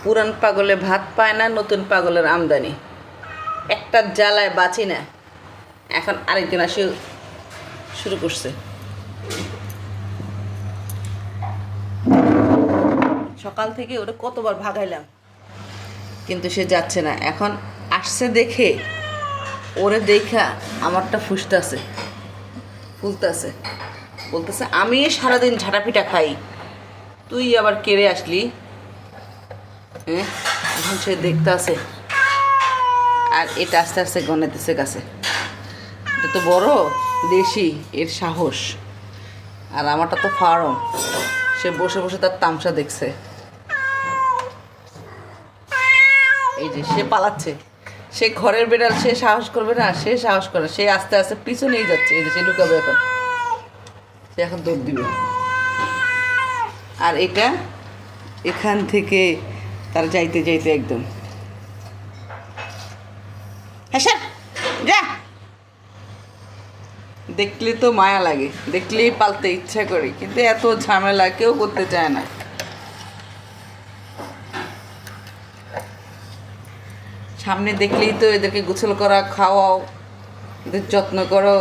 পুরান পাগলে ভাত পায় না, নতুন পাগলের আমদানি। একটা জ্বালায় বাঁচি না, এখন আরেকজন আসে শুরু করছে। সকাল থেকে ওটা কতবার ভাগাইলাম, কিন্তু সে যাচ্ছে না। এখন আসছে দেখে ওরে দেখা আমারটা ফুসতেছে, ফুলতেছে, বলতেছে আমি সারাদিন ঝাঁটাপিটা খাই, তুই আবার কেড়ে আসলি। হ্যাঁ, এখন সে দেখতে আছে, আর এটা আস্তে আস্তে গনেতেছে গাছে। এটা তো বড় দেশি, এর সাহস। আর আমারটা তো ফার্ম। সে বসে বসে তার তামসা দেখছে। এই যে সে পালাচ্ছে, সে ঘরের বেড়াল, সে সাহস করবে না, সে সাহস করে, সে আস্তে আস্তে পিছনেই যাচ্ছে। এই যে সে লুকাবে এখন, সে এখন দৌড় দিবে। আর এটা এখান থেকে তার যাইতে যাইতে একদম, হ্যাঁ স্যার যা। দেখলে তো মায়া লাগে, দেখলেই পালতে ইচ্ছা করে, কিন্তু এত ঝামেলা কেউ করতে চায় না। সামনে দেখলেই তো এদেরকে গোসল করা, খাওয়াও, এদের যত্ন করো।